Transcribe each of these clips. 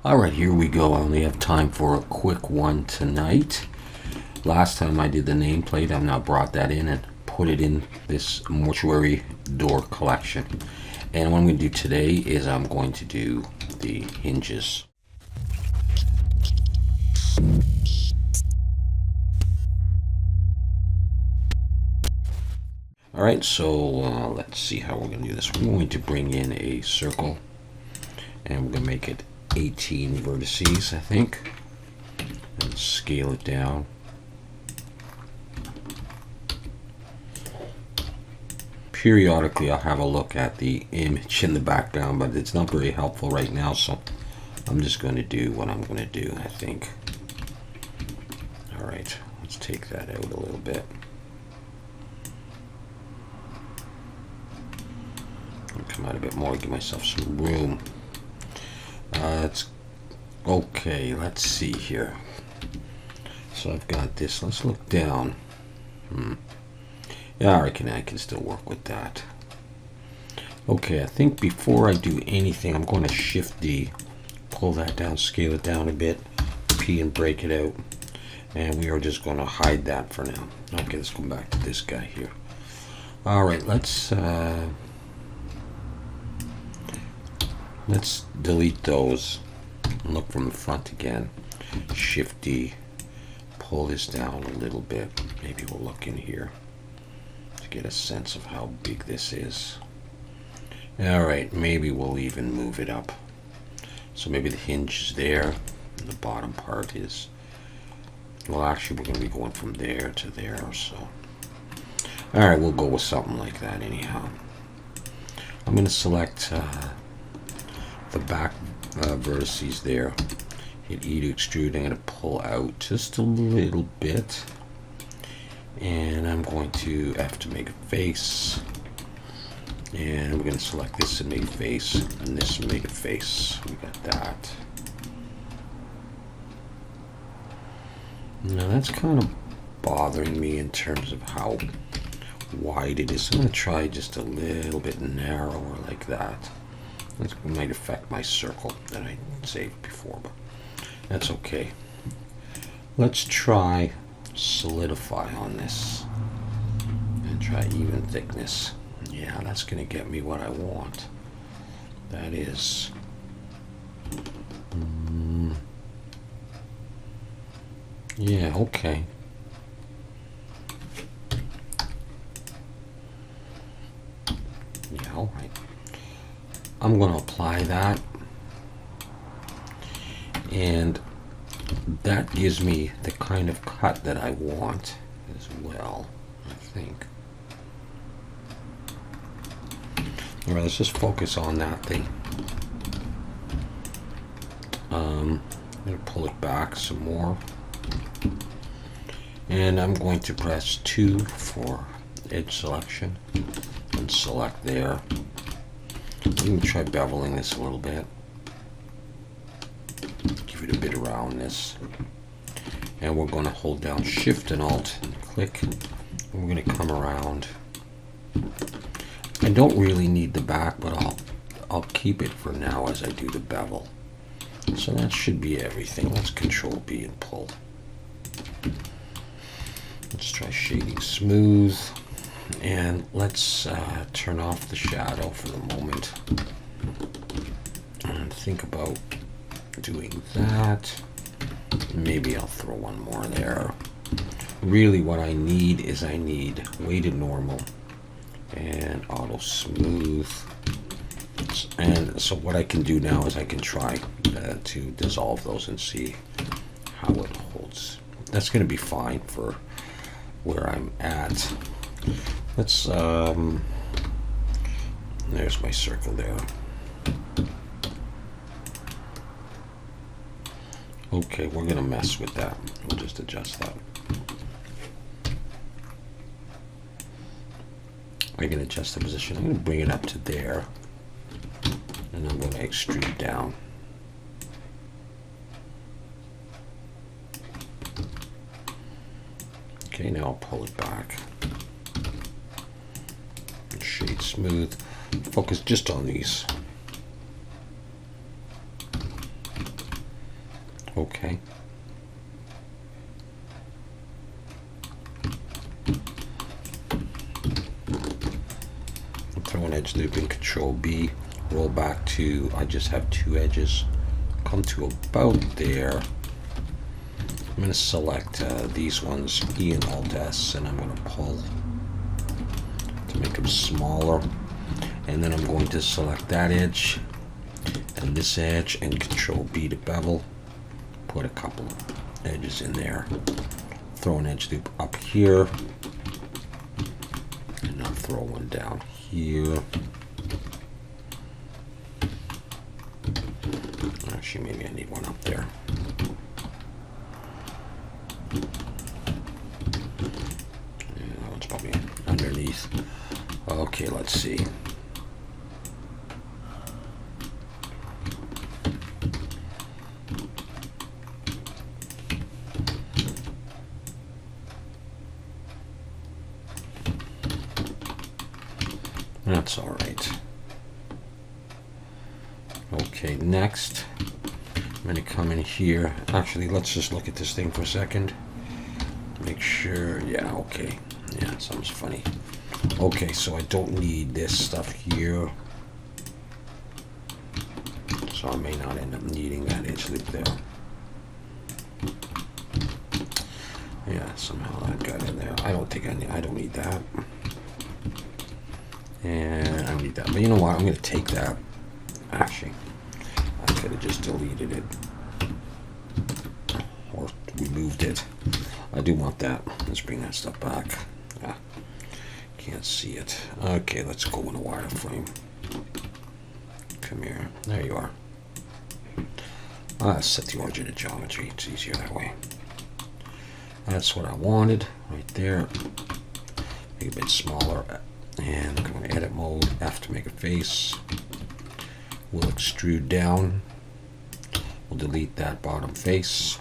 Alright, here we go. I only have time for a quick one tonight. Last time I did the nameplate, I've now brought that in and put it in this mortuary door collection. And what I'm going to do today is I'm going to do the hinges. Alright, so let's see how we're going to do this. We're going to bring in a circle and we're going to make it 18 vertices, I think, and scale it down. Periodically I'll have a look at the image in the background, but it's not very helpful right now, so I'm just going to do what I'm going to do, I think. Alright, let's take that out a little bit. I'll come out a bit more, give myself some room. Okay, let's see here. So I've got this. Let's look down. Yeah, I can still work with that. Okay, I think before I do anything, I'm going to Shift D, pull that down, scale it down a bit, P and break it out, and we are just going to hide that for now. Okay, let's go back to this guy here. All right, let's delete those and look from the front again. Shift D, pull this down a little bit. Maybe we'll look in here to get a sense of how big this is. Alright, maybe we'll even move it up. So maybe the hinge is there, and the bottom part is, well, actually we're going to be going from there to there, so. Alright, we'll go with something like that anyhow. I'm going to select the back vertices there. Hit E to extrude. I'm going to pull out just a little bit. And I'm going to F to make a face. And we're going to select this and make a face. And this and make a face. We got that. Now that's kind of bothering me in terms of how wide it is. So I'm going to try just a little bit narrower like that. That might affect my circle that I saved before, but that's okay. Let's try solidify on this and try even thickness. Yeah, that's going to get me what I want. That is yeah, okay. Yeah, all right. I'm going to apply that, and that gives me the kind of cut that I want as well, I think. All right, let's just focus on that thing. I'm going to pull it back some more, and I'm going to press 2 for edge selection and select there. Let me try beveling this a little bit. Give it a bit of roundness. And we're going to hold down Shift and Alt and click. And we're going to come around. I don't really need the back, but I'll keep it for now as I do the bevel. So that should be everything. Let's Control B and pull. Let's try shading smooth. And let's turn off the shadow for the moment and think about doing that. Maybe I'll throw one more there. Really what I need is I need weighted normal and auto smooth. And so what I can do now is I can try to dissolve those and see how it holds. That's going to be fine for where I'm at. Let's there's my circle there. Okay, we're gonna mess with that. We'll just adjust that. I can adjust the position. I'm gonna bring it up to there, and I'm gonna extrude down. Okay, now I'll pull it back. Shade smooth. Focus just on these. Okay. Throw an edge loop in, Control B, roll back to, I just have 2 edges, come to about there. I'm going to select these ones, E and Alt S, and I'm going to pull to make them smaller. And then I'm going to select that edge and this edge and Control B to bevel. Put a couple edges in there. Throw an edge loop up here. And I'll throw one down here. Actually, maybe I need one up there. Yeah, that one's probably underneath. Okay, let's see. That's all right. Okay, next, I'm going to come in here. Actually, let's just look at this thing for a second. Make sure, yeah, okay. Yeah, sounds funny. Okay, so I don't need this stuff here. So I may not end up needing that edge loop there. Yeah, somehow that got in there. I don't think I don't need that. And I don't need that. But you know what? I'm going to take that. Actually, I could have just deleted it. Or removed it. I do want that. Let's bring that stuff back. Ah, can't see it. Okay, let's go in a wireframe. Come here. There you are. Set the origin of geometry. It's easier that way. That's what I wanted. Right there. Make it a bit smaller. And I'm going to edit mode, F to make a face. We'll extrude down. We'll delete that bottom face.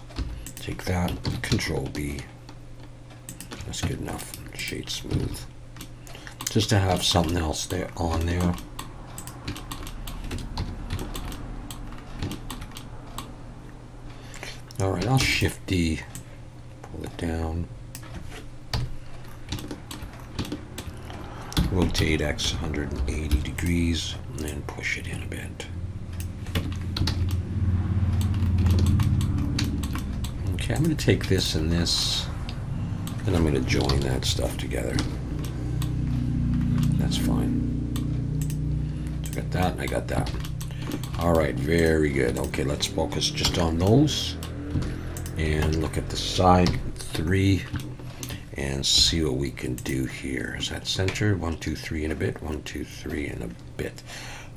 Take that, Control B. That's good enough. Shade smooth. Just to have something else there on there. Alright, I'll Shift D. Pull it down. Rotate X 180 degrees and then push it in a bit. Okay, I'm going to take this and this and I'm going to join that stuff together. That's fine. So I got that and I got that. Alright, very good. Okay, let's focus just on those and look at the side 3. And see what we can do here. Is that center? 1, 2, 3 and a bit. 1, 2, 3 and a bit.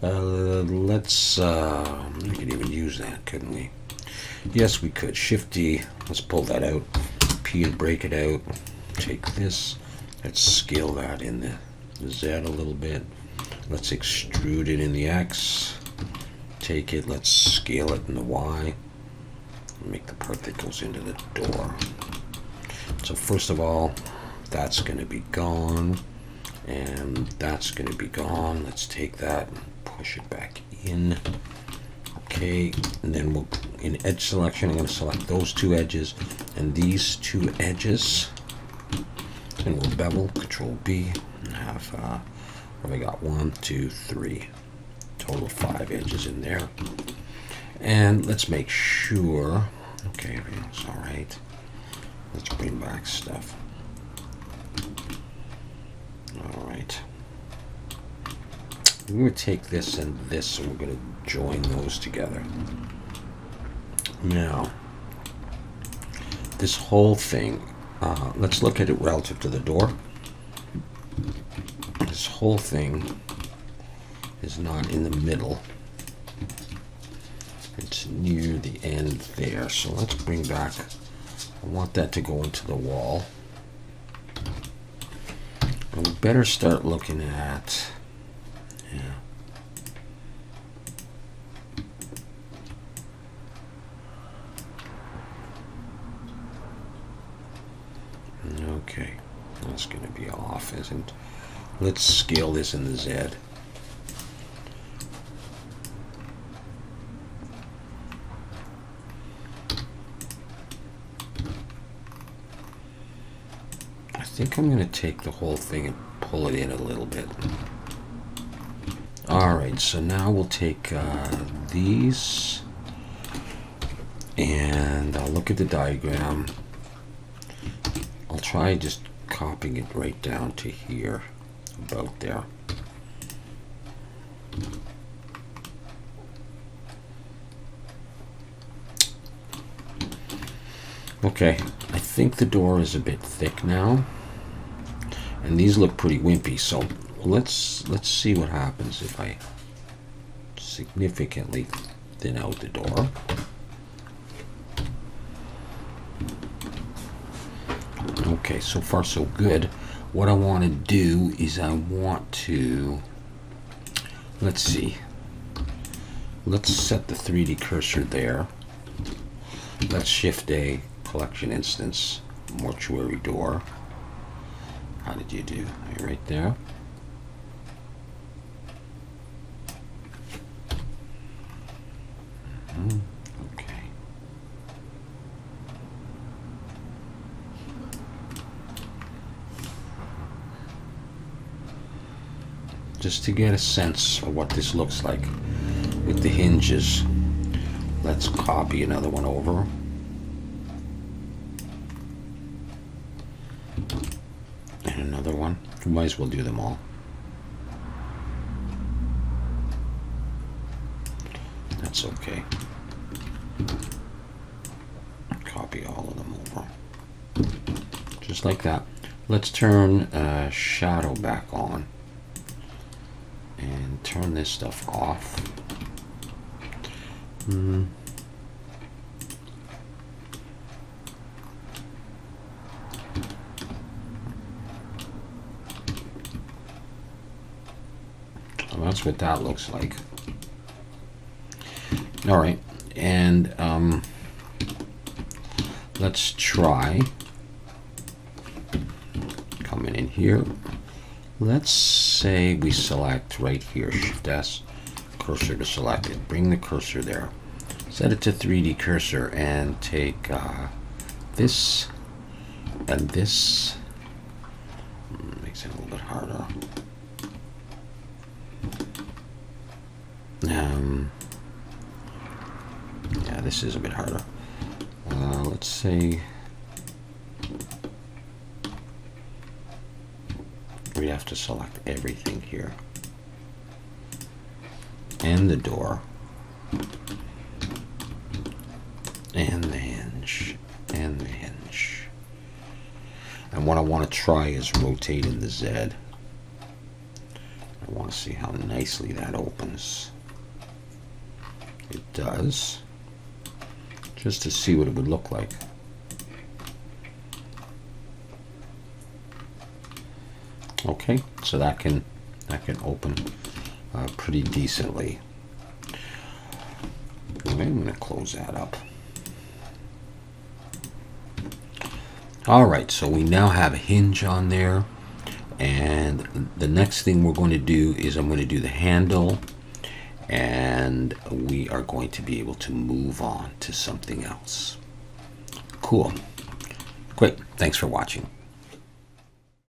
Let's. We could even use that, couldn't we? Yes, we could. Shift D. Let's pull that out. P and break it out. Take this. Let's scale that in the Z a little bit. Let's extrude it in the X. Take it. Let's scale it in the Y. Make the part that goes into the door. So first of all, that's going to be gone, and that's going to be gone. Let's take that and push it back in. Okay, and then we'll, in edge selection, I'm going to select those 2 edges and these 2 edges, and we'll bevel, Control B, and have, what have I got? 1, 2, 3, total 5 edges in there. And let's make sure, okay, everything's all right. Let's bring back stuff. All right. We're going to take this and this, and we're going to join those together. Now, this whole thing, let's look at it relative to the door. This whole thing is not in the middle. It's near the end there. So let's bring back, I want that to go into the wall. And we better start looking at, yeah. Okay, that's going to be off, isn't? Let's scale this in the Z. think I'm going to take the whole thing and pull it in a little bit. All right, so now we'll take these, and I'll look at the diagram. I'll try just copying it right down to here, about there. Okay, I think the door is a bit thick now, and these look pretty wimpy, so let's see what happens if I significantly thin out the door. Okay, so far so good. What I want to do is I want to, let's see, let's set the 3D cursor there. Let's shift a collection instance, mortuary door. How did you do? Are you right there? Okay. Just to get a sense of what this looks like with the hinges, let's copy another one over. And another one. We might as well do them all. That's okay. Copy all of them over. Just like that. Let's turn shadow back on. And turn this stuff off. Well, that's what that looks like. All right, and let's try coming in here. Let's say we select right here, Shift S, cursor to select it. Bring the cursor there. Set it to 3D cursor and take this and this. Makes it a little bit harder. Yeah, this is a bit harder. Let's say we have to select everything here. And the door. And the hinge. And the hinge. And what I want to try is rotating the Z. I want to see how nicely that opens. It does. Just to see what it would look like. Okay, so that can open pretty decently. Okay, I'm going to close that up. All right, so we now have a hinge on there, and the next thing we're going to do is I'm going to do the handle, and we are going to be able to move on to something else. Cool. Great. Thanks for watching.